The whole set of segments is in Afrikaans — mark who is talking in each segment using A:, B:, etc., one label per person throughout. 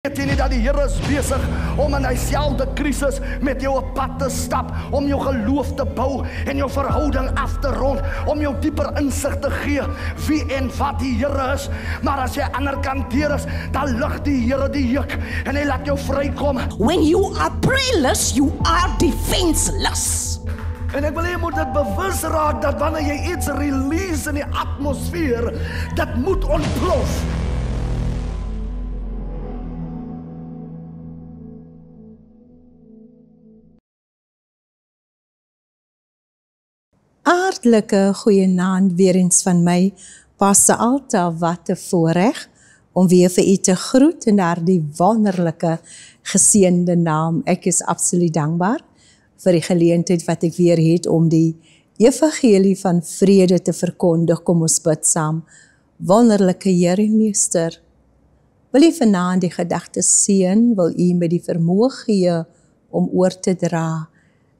A: Weet jy nie dat die Here is besig om in dieselfde krisis met jou op pad te stap, om jou geloof te bou en jou verhouding af te rond, om jou dieper insig te gee wie en wat die Here is. Maar as jy ander kant deur is, dan lig die Here die juk en hy laat jou vrykom.
B: When you are prayerless, you are defenseless.
A: En ek wil jy moet dit bewus raak dat wanneer jy iets release in die atmosfeer, dit moet ontplof.
C: Hartlike goeienaand weer eens van my, Pastor Alta, wat 'n voorreg om weer vir u te groet in daardie wonderlike geseënde naam. Ek is absoluut dankbaar vir die geleentheid wat ek weer het om die evangelie van vrede te verkondig. Kom ons bid saam. Wonderlike Here en Meester, wil u vanaand die gedagte seën, wil u my die vermoë gee om oor te dra.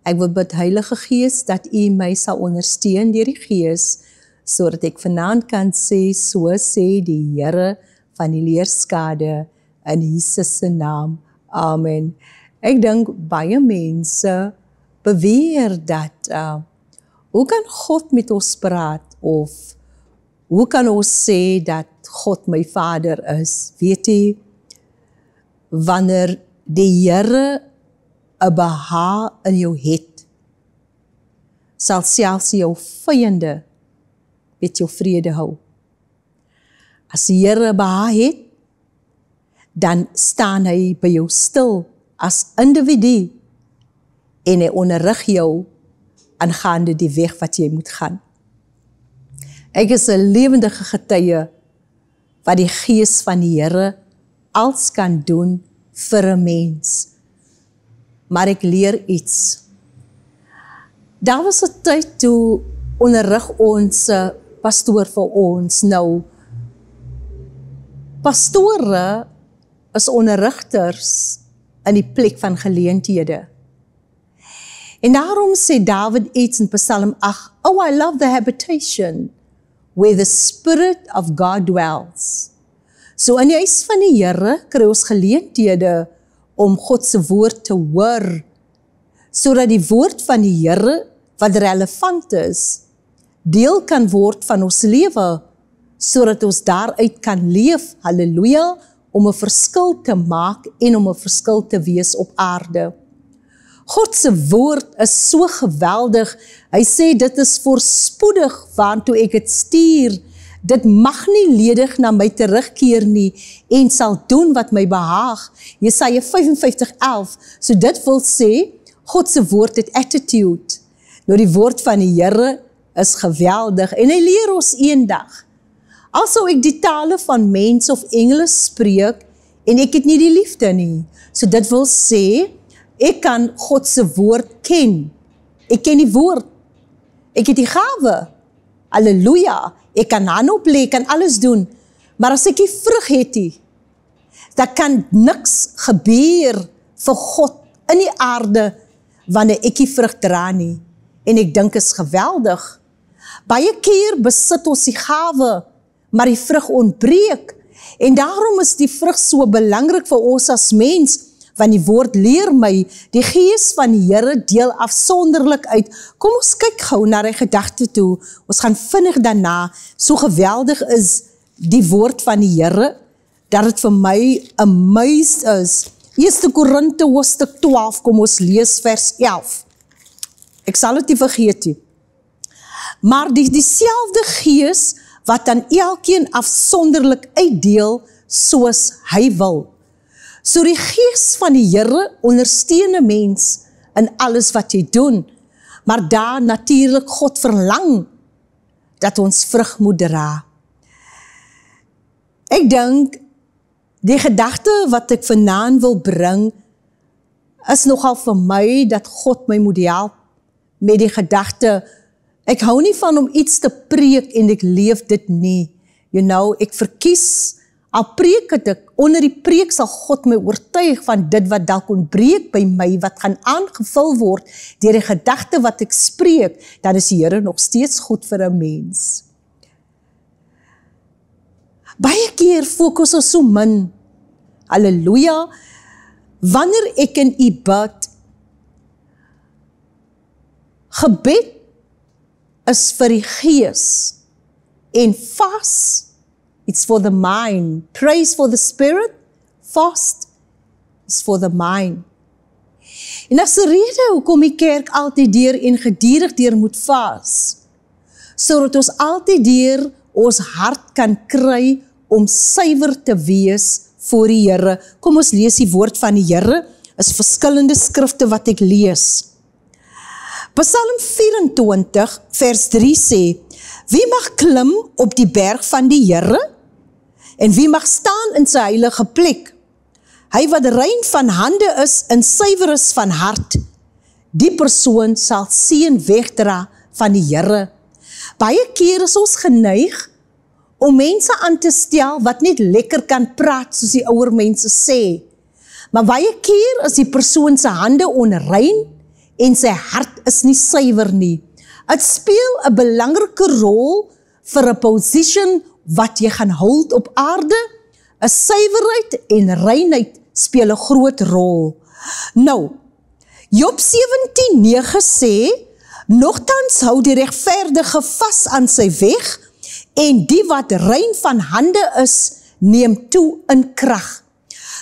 C: Ek wil bid, Heilige Gees, dat u my sal ondersteun deur die Gees, sodat ek vanaand kan sê, so sê die Here van die leerskade, in Jesus se naam. Amen. Ek dink baie mense beweer dat, hoe kan God met ons praat, of hoe kan ons sê dat God my Vader is? Weet jy, wanneer die Here 'n behaag in jou het, sal selfs jou vyande met jou vrede hou. As die Here 'n behaag het, dan staan hy by jou stil as individu en hy onderrig jou aangaande die weg wat jy moet gaan. Ek is 'n lewendige getuie wat die Gees van die Here alles kan doen vir 'n mens. Maar ek leer iets. Daar was 'n tyd toe onderrig ons pastoor vir ons. Nou, pastore is onderrigters in die plek van geleenthede. En daarom sê David iets in Psalm 8, "Oh, I love the habitation where the Spirit of God dwells." So in die huis van die Here kry ons geleenthede om God se woord te hoor, sodat die woord van die Here, wat relevant is, deel kan word van ons lewe, sodat ons daaruit kan leef, halleluja, om 'n verskil te maak en om 'n verskil te wees op aarde. God se woord is so geweldig, hy sê dit is voorspoedig waartoe ek het stuur, dit mag nie ledig na my terugkeer nie, en sal doen wat my behaag. Jesaja 55:11, so dit wil sê, God se woord het attitude. Nou die woord van die Here is geweldig, en hy leer ons eendag. Also ek die tale van mense of engele spreek, en ek het nie die liefde nie. So dit wil sê, ek kan God se woord ken. Ek ken die woord. Ek het die gawe. Halleluja. Ek kan hand oplê, kan alles doen. Maar as ek die vrug het nie, dan kan niks gebeur vir God in die aarde, wanneer ek die vrug dra nie. En ek dink is geweldig. Baie keer besit ons die gawe, maar die vrug ontbreek. En daarom is die vrug so belangrik vir ons as mens, want die woord leer my, die Gees van die Here deel afsonderlik uit. Kom ons kyk gou na die gedagte toe, ons gaan vinnig daarna, so geweldig is die woord van die Here, dat het vir my amazed is. 1 Korinte hoofstuk 12, kom ons lees vers 11. Ek sal het nie vergeet nie. Maar dieselfde Gees, wat aan elkeen afsonderlik uitdeel, soos hy wil. So die Gees van die Here ondersteun 'n mens in alles wat jy doen, maar daar natuurlik God verlang dat ons vrug moet dra. Ek dink die gedagte wat ek vanaand wil bring, is nogal vir my dat God my moet help met die gedagte. Ek hou nie van om iets te preek en ek leef dit nie. You know, ek verkies, al preek het ek, onder die preek sal God my oortuig van dit wat dalk ontbreek by my, wat gaan aangevul word deur die gedagte wat ek spreek, dan is die Here nog steeds goed vir 'n mens. Baie keer fokus ons so min Halleluja. Wanneer ek in U bid, gebed is vir die gees en fast, it's for the mind. Praise for the spirit, fast is for the mind. En as 'n rede hoekom die kerk altyd deur en gedurig deur moet vas, sodat ons altyd deur ons hart kan kry om suiwer te wees voor die Here. Kom ons lees die woord van die Here, is verskillende skrifte wat ek lees. Psalm 24 vers 3 sê, wie mag klim op die berg van die Here? En wie mag staan in sy heilige plek? Hy wat rein van hande is en suiwer is van hart, die persoon sal seën wegdra van die Here. Baie keer is ons geneig om mense aan te stel wat net lekker kan praat, soos die ouer mense sê. Maar baie keer is die persoon se hande onrein en sy hart is nie suiwer nie. Het speel 'n belangrike rol vir 'n position wat jy gaan hold op aarde. 'n Suiwerheid en reinheid speel 'n groot rol. Nou, Job 17:9 sê, nogtans hou die regverdige vas aan sy weg, en die wat rein van hande is, neem toe in krag.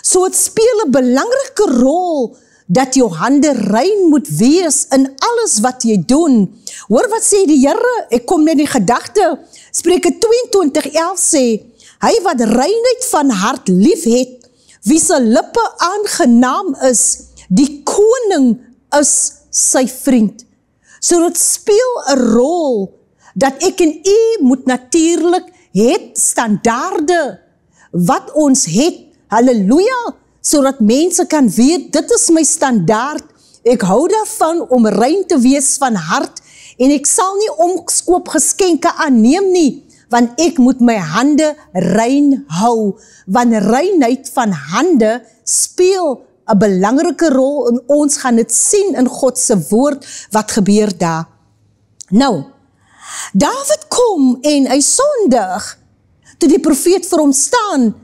C: So het speel 'n belangrike rol dat jou hande rein moet wees in alles wat jy doen. Hoor wat sê die Here, ek kom net in gedagte, Spreuke 22:11 sê, hy wat reinheid van hart lief het, wie se lippe aangenaam is, die koning is sy vriend. So dit speel 'n rol, dat ek en u moet natuurlik het standaarde wat ons het, halleluja, sodat mense kan weet, dit is my standaard, ek hou daarvan om rein te wees van hart, en ek sal nie omskoop geskenke aanneem nie, want ek moet my hande rein hou, want reinheid van hande speel 'n belangrike rol, en ons gaan dit sien in God se woord, wat gebeur daar. Nou, David kom en hy sondig, toe die profeet vir hom staan,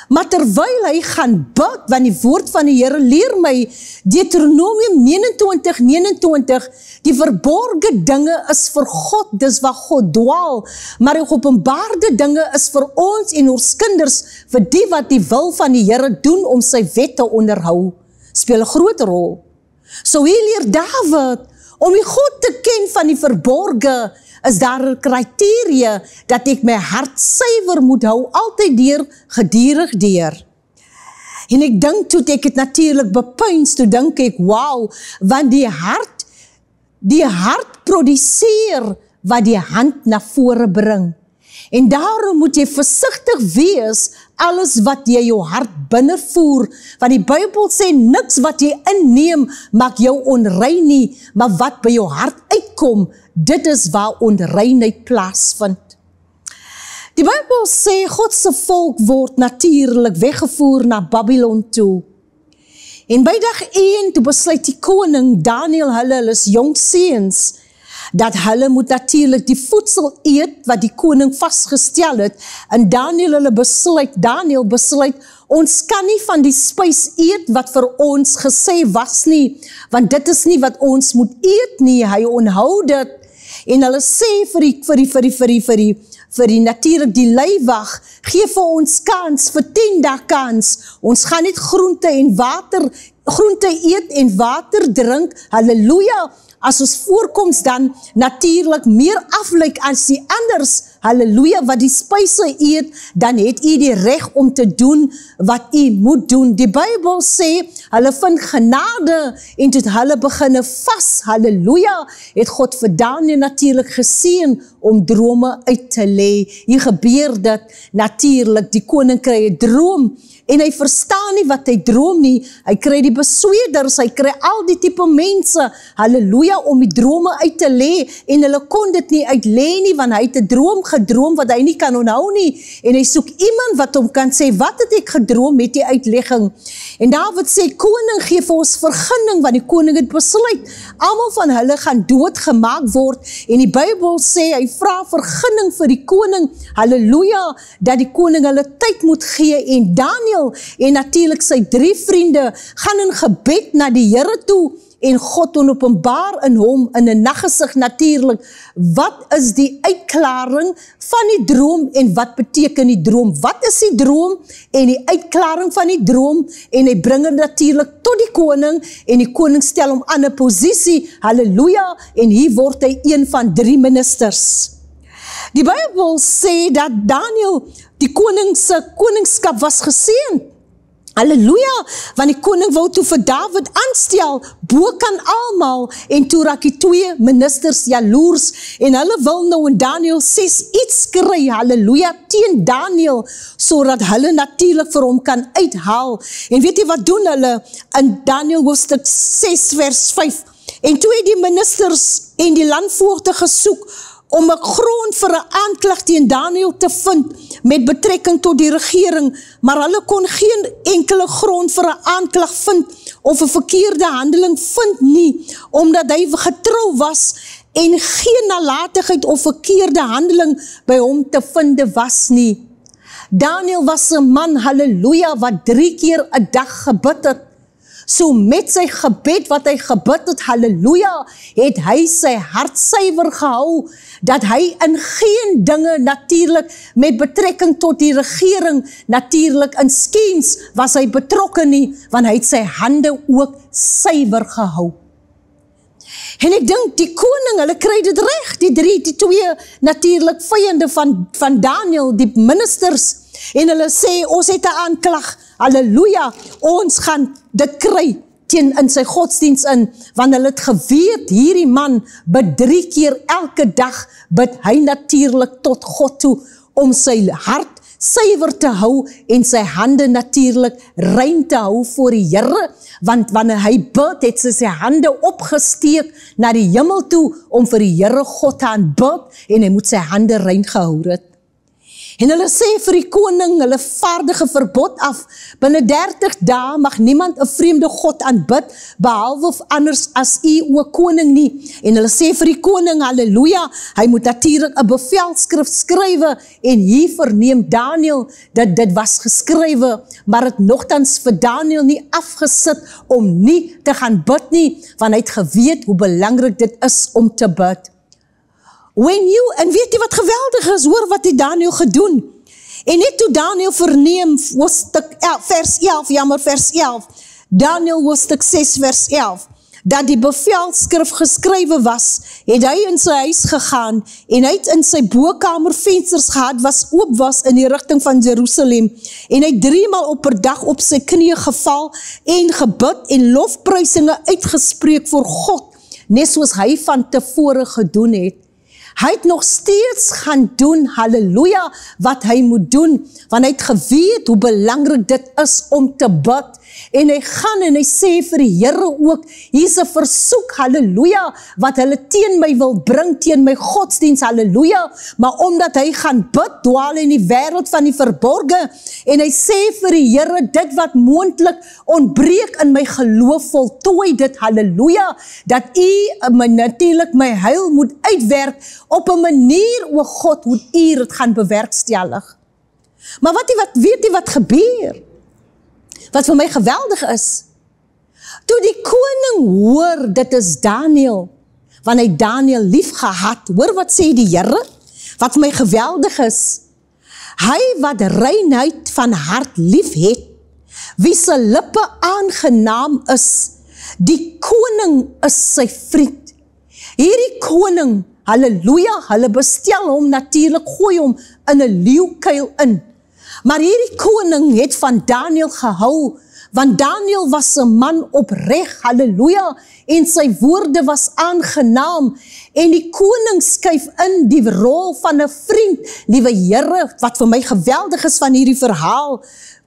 C: maar terwyl hy gaan bid, want die woord van die Here leer my, Deuteronomium 29:29, die verborge dinge is vir God, dis wat God dwaal, maar die geopenbaarde dinge is vir ons en ons kinders, vir die wat die wil van die Here doen om sy wette onderhou, speel 'n groot rol. So hier leer David, om die God te ken van die verborge, is daar 'n kriteria dat ek my hart suiwer moet hou, altyd deur, gedurig deur. En ek dink toe ek het natuurlik bepuins, toe dink ek, wow, want die hart produseer wat die hand na vore bring. En daarom moet jy versigtig wees, alles wat jy jou hart binnevoer, want die Bybel sê, niks wat jy inneem, maak jou onrein nie, maar wat by jou hart uitkom, dit is waar onreinheid plaasvind. Die Bybel sê, God se volk word natuurlik weggevoer na Babylon toe. En by dag 1, toe besluit die koning, Daniel, hulle is jong seuns, dat hulle moet natuurlik die voedsel eet, wat die koning vasgestel het, en Daniel besluit, ons kan nie van die spys eet, wat vir ons gesê was nie, want dit is nie wat ons moet eet nie, hy onthou dit, en hulle sê vir die natuurlik die leiwag, gee vir ons kans, vir 10 dae kans, ons gaan net groente eet en water drink, halleluja, as ons voorkoms dan natuurlik meer aflyk as die anders, halleluja, wat die spyse eet, dan het u die reg om te doen wat u moet doen. Die Bybel sê, hulle vind genade, en toe hulle beginne vas, halleluja, het God vir Daniel natuurlik geseën om drome uit te lê. Hier gebeur dit natuurlik, die koning kry 'n droom, en hy verstaan nie wat hy droom nie, hy kry die besweders, hy kry al die tipe mense, halleluja, om die drome uit te lê, en hulle kon dit nie uit lê nie, want hy het 'n droom gedroom wat hy nie kan onthou nie, en hy soek iemand wat hom kan sê, wat het ek gedroom met die uitlegging? En Dawid sê, koning gee vir ons vergunning, want die koning het besluit, almal van hulle gaan doodgemaak word, en die Bybel sê, hy vra vergunning vir die koning, halleluja, dat die koning hulle tyd moet gee, en Daniel, en natuurlik sy 3 vriende, gaan in gebed na die Here toe, en God openbaar in hom, in 'n naggesig natuurlik, wat is die uitklaring van die droom, en wat beteken die droom? Wat is die droom, en die uitklaring van die droom, en hy bring het natuurlik tot die koning, en die koning stel hom aan 'n posisie, halleluja, en hier word hy een van 3 ministers. Die Bybel sê dat Daniel, die koningskap was geseënd. Halleluja, want die koning wou toe vir Dawid aanstel, bo kan almal, en toe raak die 2 ministers jaloers, en hulle wil nou in Daniel 6 iets kry, halleluja, teen Daniel, sodat hulle natuurlik vir hom kan uithaal. En weet jy wat doen hulle? In Daniel hoofstuk 6 vers 5, en toe het die ministers en die landvoogde gesoek, om 'n grond vir 'n aanklag teen Daniel te vind, met betrekking tot die regering, maar hulle kon geen enkele grond vir 'n aanklag vind, of 'n verkeerde handeling vind nie, omdat hy getrou was, en geen nalatigheid of verkeerde handeling by hom te vind was nie. Daniel was 'n man, halleluja, wat 3 keer 'n dag gebid het. So met sy gebed wat hy gebid het, halleluja, het hy sy hart suiwer gehou, dat hy in geen dinge natuurlik met betrekking tot die regering, natuurlik in skeens was hy betrokke nie, want hy het sy hande ook suiwer gehou. En ek dink die koning, hulle kry dit reg, die 2 natuurlik vyande van Daniel, die ministers, en hulle sê, ons het 'n aanklag, halleluja, ons gaan dit kry teen in sy godsdienst in, want hulle het geweet, hierdie man bid 3 keer elke dag, bid hy natuurlik tot God toe, om sy hart suiwer te hou, en sy hande natuurlik rein te hou voor die Here, want wanneer hy bid, het sy hande opgesteek na die hemel toe, om vir die Here God te aanbid, en hy moet sy hande rein gehou het. En hulle sê vir die koning, hulle vaardige verbod af, binne 30 dae mag niemand 'n vreemde God aanbid, behalwe anders as u o koning nie. En hulle sê vir die koning, halleluja, hy moet natuurlik 'n bevelskrif skrywe, en hier verneem Daniel, dat dit was geskrywe, maar het nogtans vir Daniel nie afgesit, om nie te gaan bid nie, want hy het geweet hoe belangrik dit is om te bid. En weet jy wat geweldig is, hoor wat het Daniel gedoen, en net toe Daniel verneem, vers 11, Daniel hoofstuk 6 vers 11, dat die bevelskrif geskrywe was, het hy in sy huis gegaan, en hy het in sy bokamer vensters gehad, oop was in die rigting van Jerusalem, en hy 3 maal op per dag op sy knieë geval, en gebid, en lofprysinge uitgespreek voor God, net soos hy van tevore gedoen het. Hy het nog steeds gaan doen, halleluja, wat hy moet doen, want hy het geweet hoe belangrik dit is om te bid, en hy gaan en hy sê vir die Here ook, hier is 'n versoek, halleluja, wat hulle teen my wil bring, teen my godsdienst, halleluja, maar omdat hy gaan bid, dwaal in die wêreld van die verborge, en hy sê vir die Here, dit wat moontlik ontbreek in my geloof, voltooi dit, halleluja, dat u natuurlik my heil moet uitwerk, op 'n manier, o God, hoe u dit gaan bewerkstellig. Maar weet jy wat gebeur? Wat vir my geweldig is, toe die koning hoor, dit is Daniel, want hy Daniel lief gehad, hoor wat sê die Here, wat vir my geweldig is, hy wat reinheid van hart lief het, wie se lippe aangenaam is, die koning is sy vriend. Hierdie koning, halleluja, hulle bestel hom natuurlik, gooi hom in 'n leeukuil in. Maar hierdie koning het van Daniel gehou, want Daniel was 'n man opreg, halleluja, en sy woorde was aangenaam, en die koning skuif in die rol van 'n vriend, liewe Here, wat vir my geweldig is van hierdie verhaal,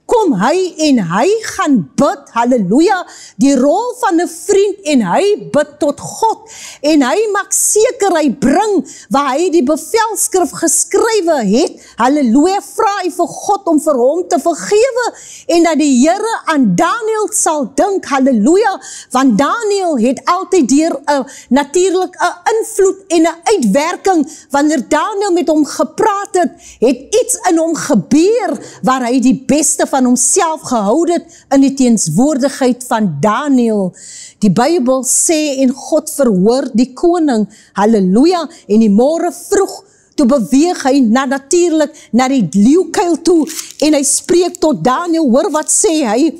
C: kom hy en hy gaan bid, halleluja, die rol van 'n vriend en hy bid tot God en hy maak seker hy bring waar hy die bevelskrif geskrywe het, halleluja, vra hy vir God om vir hom te vergewe en dat die Here aan Daniël sal dink, halleluja, want Daniël het altyd deur natuurlik 'n invloed en 'n uitwerking, wanneer Daniël met hom gepraat het iets in hom gebeur waar hy die beste van homself gehou het in die teenswoordigheid van Daniël. Die Bybel sê en God verhoor die koning, halleluja, en die môre vroeg toe beweeg hy natuurlik na die leeukuil toe en hy spreek tot Daniël, hoor wat sê hy,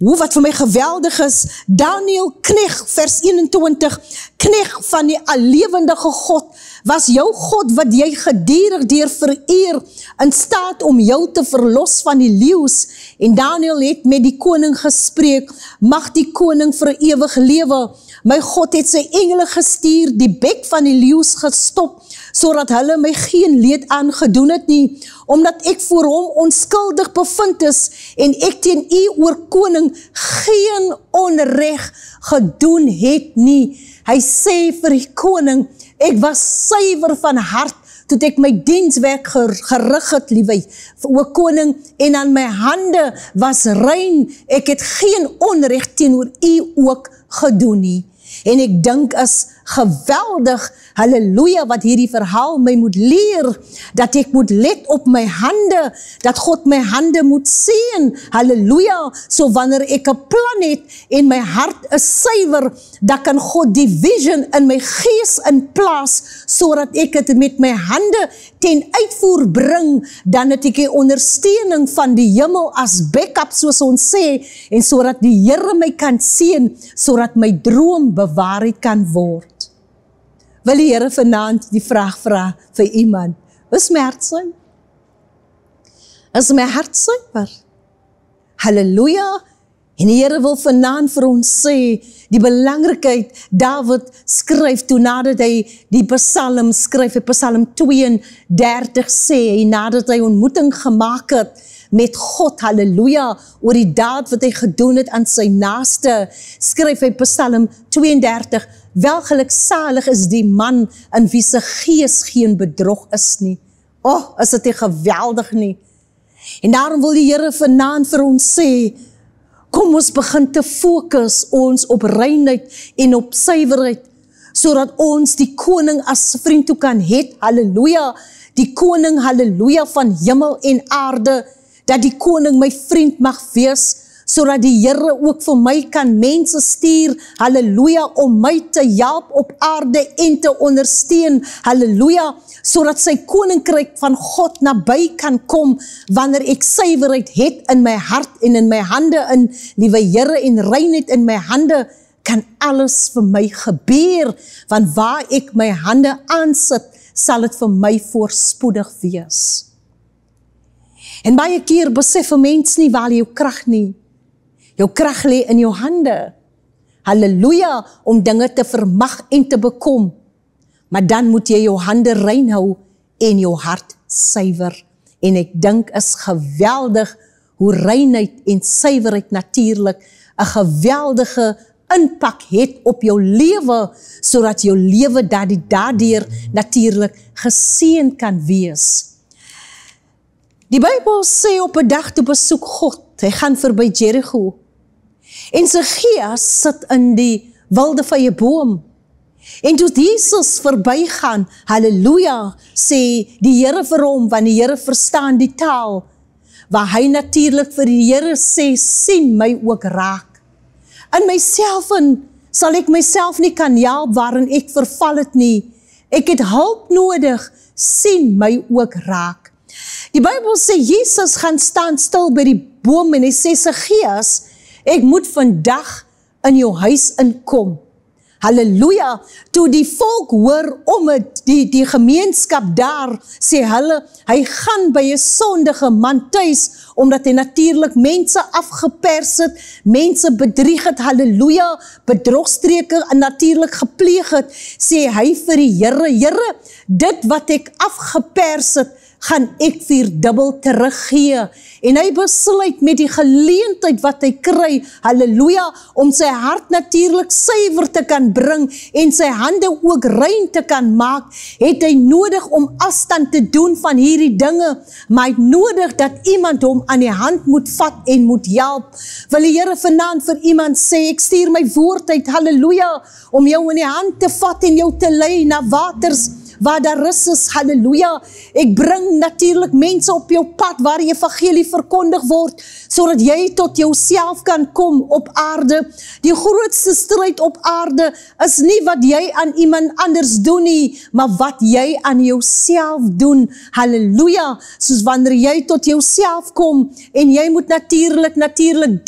C: wat vir my geweldig is, Daniël, knegt, vers 21, knegt van die allewendige God, was jou God wat jy gedurig deur vereer, in staat om jou te verlos van die leeu's, en Daniël het met die koning gespreek, mag die koning vir ewig lewe, my God het sy engele gestuur, die bek van die leeu's gestop, sodat hulle my geen leed aangedoen het nie, omdat ek voor hom onskuldig bevind is, en ek teen u oor koning geen onreg gedoen het nie. Hy sê vir die koning, ek was suiwer van hart, toe ek my dienswerk gerig het, liewe o koning, en aan my hande was rein, ek het geen onreg teenoor u ook gedoen nie. En ek dink is geweldig, halleluja, wat hierdie verhaal my moet leer, dat ek moet let op my hande, dat God my hande moet sien, halleluja, so wanneer ek 'n plan het, en my hart is suiwer, dan kan God die vision in my gees in plaas, so dat ek het met my hande ten uitvoer bring, dan het ek die ondersteuning van die hemel as backup, soos ons sê, en so dat die Here my kan sien, so dat my droom bewaarheid kan word. Wil die Here vanaand die vraag vra vir iemand, is my hart suiwer? Is my hart suiwer? Halleluja, en die Here wil vanaand vir ons sê, die belangrikheid, Dawid skryf toe nadat hy die psalm skryf, psalm 32 sê, hy nadat hy ontmoeting gemaak het, met God, halleluja, oor die daad wat hy gedoen het aan sy naaste, skryf hy psalm 32, welgeluksalig is die man in wie se gees geen bedrog is nie. Is dit nie geweldig nie? En daarom wil die Here vanaand vir ons sê, kom ons begin te fokus ons op reinheid en op suiwerheid, sodat ons die koning as vriend toe kan het, halleluja, die koning, halleluja, van hemel en aarde, dat die koning my vriend mag wees, sodat die Here ook vir my kan mense stuur, halleluja, om my te help op aarde en te ondersteun, halleluja, sodat sy koninkryk van God naby kan kom, wanneer ek suiwerheid het in my hart en in my hande, in liewe Here en reinheid in my hande, kan alles vir my gebeur, want waar ek my hande aansit, sal het vir my voorspoedig wees. En baie keer besef 'n mens nie waar jou krag nie. Jou krag lê in jou hande. Halleluja, om dinge te vermag en te bekom. Maar dan moet jy jou hande rein hou en jou hart suiwer. En ek dink is geweldig hoe reinheid en suiwerheid natuurlik 'n geweldige impak het op jou lewe, sodat jou lewe daardeur natuurlik geseën kan wees. Die Bybel sê op 'n dag toe besoek God, hy gaan verby Jericho, en sy gees sit in die wilde vye boom, en toe Jesus verbygaan, halleluja, sê die Here vir hom, want die Here verstaan die taal, waar hy natuurlik vir die Here sê, sien my ook raak. In myself sal ek myself nie kan help waarin ek verval het nie, ek het hulp nodig, sien my ook raak. Die Bybel sê, Jesus gaan staan stil by die boom en hy sê, sy gees, ek moet vandag in jou huis inkom. Halleluja, toe die volk hoor om het, die gemeenskap daar, sê hulle, hy gaan by 'n sondige man tuis, omdat hy natuurlik mense afgepers het, mense bedrieg het, halleluja, bedrogstreke en natuurlik gepleeg het, sê hy vir die Here, Here, dit wat ek afgepers het, gaan ek vierdubbel teruggee. En hy besluit met die geleentheid wat hy kry, halleluja, om sy hart natuurlik suiwer te kan bring en sy hande ook rein te kan maak, het hy nodig om afstand te doen van hierdie dinge, maar hy het nodig dat iemand hom aan die hand moet vat en moet help. Wil die Here vanaand vir iemand sê, ek stuur my woord uit, halleluja, om jou in die hand te vat en jou te lei na waters waar daar rus is, halleluja. Ek bring natuurlik mense op jou pad waar die evangelie verkondig word, sodat jy tot jouself kan kom op aarde. Die grootste stryd op aarde is nie wat jy aan iemand anders doen nie, maar wat jy aan jouself doen, halleluja. Soos wanneer jy tot jouself kom, en jy moet natuurlik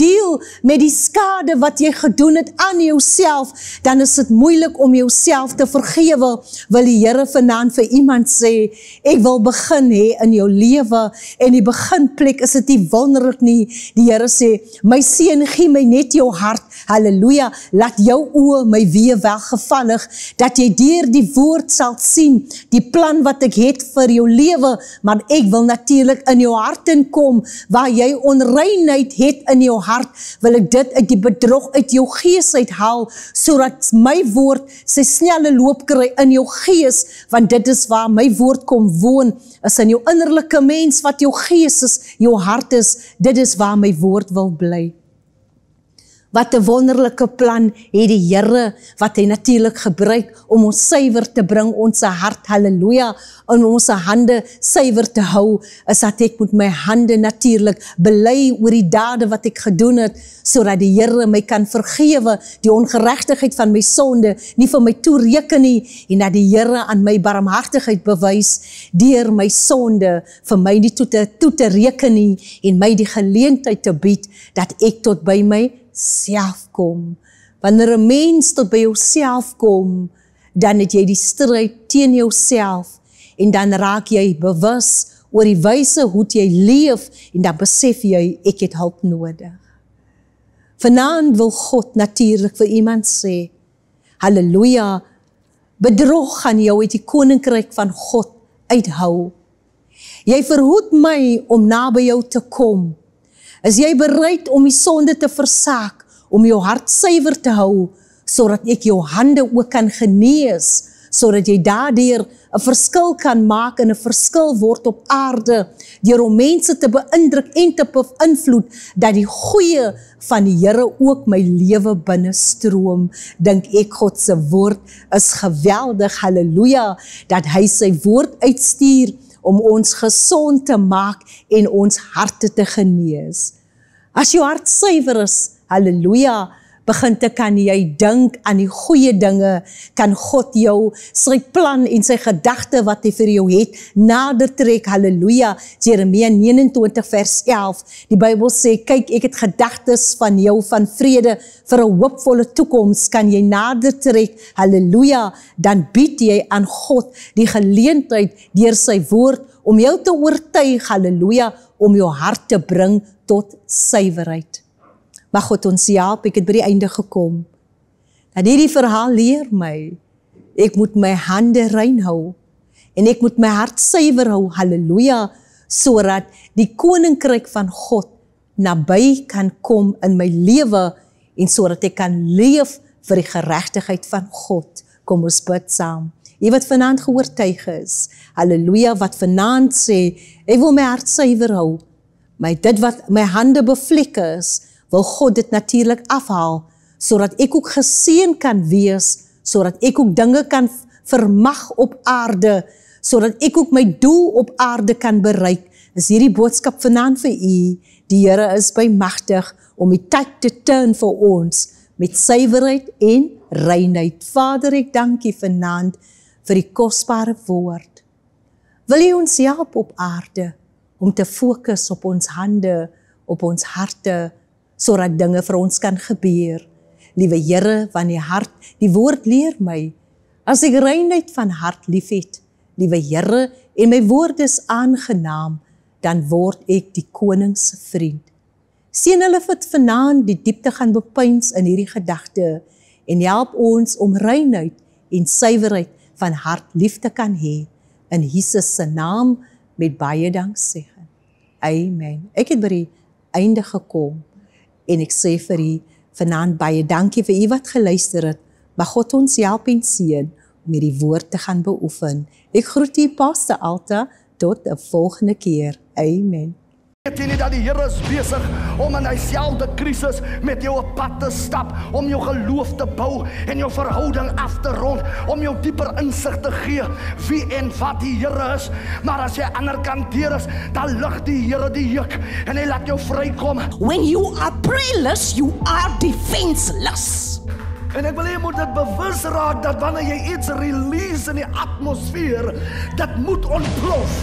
C: deel met die skade wat jy gedoen het aan jouself, dan is dit moeilik om jouself te vergewe. Wil die Here vanaand vir iemand sê, ek wil begin hê in jou lewe, en die beginplek is dit nie wonderlik nie. Die Here sê, my seun, gee my net jou hart, halleluja, laat jou oë my wee welgevallig, dat jy deur die woord sal sien, die plan wat ek het vir jou lewe, maar ek wil natuurlik in jou hart inkom, waar jy onreinheid het in jou hart, wil ek dit uit die bedrog uit jou gees uithaal, sodat my woord sy snelle loop kry in jou gees, want dit is waar my woord kom woon, is in jou innerlike mens, wat jou gees is, jou hart is, dit is waar my woord wil bly. Wat 'n wonderlike plan het die Here, wat hy natuurlik gebruik om ons suiwer te bring, ons hart, halleluja, om ons hande suiwer te hou, is dat ek met my hande natuurlik bely oor die dade wat ek gedoen het, sodat die Here my kan vergewe, die ongeregtigheid van my sonde, nie vir my toereken nie, en dat die Here aan my barmhartigheid bewys, deur my sonde vir my nie toe te reken nie, en my die geleentheid te bied, dat ek tot by my self kom. Wanneer 'n mens tot by jouself kom, dan het jy die stryd teen jouself, en dan raak jy bewus oor die wyse hoe jy leef, en dan besef jy, ek het hulp nodig. Vanaand wil God natuurlik vir iemand sê, halleluja, bedrog gaan jou uit die koninkryk van God uithou. Jy verhoed my om naby jou te kom. Is jy bereid om die sonde te versaak, om jou hart suiwer te hou, sodat ek jou hande ook kan genees, sodat jy daardeur 'n verskil kan maak en 'n verskil word op aarde, deur om mense te beïndruk en te beïnvloed, dat die goeie van die Here ook my lewe binne stroom. Dink ek God se woord is geweldig, halleluja, dat hy sy woord uitstuur, om ons gesond te maak en ons harte te genees. As jou hart suiwer is, halleluja, begin te kan jy dink aan die goeie dinge, kan God jou sy plan en sy gedagte wat hy vir jou het, nader trek, halleluja. Jeremia 29 vers 11, die Bybel sê, kyk, ek het gedagtes van jou van vrede, vir 'n hoopvolle toekoms, kan jy nader trek, halleluja, dan bied jy aan God die geleentheid deur sy woord, om jou te oortuig, halleluja, om jou hart te bring tot suiwerheid. Mag God ons help, ek het by die einde gekom. Dat hierdie verhaal leer my, ek moet my hande rein hou, en ek moet my hart suiwer hou, halleluja, sodat die koninkryk van God naby kan kom in my lewe, en sodat ek kan leef vir die geregtigheid van God. Kom ons bid saam. Jy wat vanaand geoortuig is, halleluja, wat vanaand sê, ek wil my hart suiwer hou, maar dit wat my hande bevlek is, wil God dit natuurlik afhaal, sodat ek ook geseën kan wees, sodat ek ook dinge kan vermag op aarde, sodat ek ook my doel op aarde kan bereik. Is hierdie boodskap vanaand vir u, die Here is bymagtig om die tyd te turn vir ons, met suiwerheid en reinheid. Vader, ek dank u vanaand vir die kosbare woord. Wil u ons help op aarde, om te fokus op ons hande, op ons harte, sodat dinge vir ons kan gebeur. Liewe Here, van die hart, die woord leer my, as ek reinheid van hart lief het, liewe Here, en my woord is aangenaam, dan word ek die koning se vriend. Seën hulle wat vanaand die diepte gaan bepeins in hierdie gedagte, en help ons om reinheid en suiwerheid van hart lief te kan hê. In Jesus se naam met baie danksegging. Amen. Ek het by die einde gekom en ek sê vir u vanaand baie dankie vir u wat geluister het. Mag God ons help en seën om hierdie woord te gaan beoefen. Ek groet u, Pastor Alta, tot 'n volgende keer. Amen.
A: Weet jy nie dat die Here is besig om in dieselfde krisis met jou op pad te stap, om jou geloof te bou en jou verhouding af te rond, om jou dieper insig te gee wie en wat die Here is. Maar as jy ander kant deur is, dan lig die Here die juk en hy laat jou vrykom.
B: When you are prayerless, you are defenseless.
A: En ek wil jy moet dit bewus raak dat wanneer jy iets release in die atmosfeer, dit moet ontplof.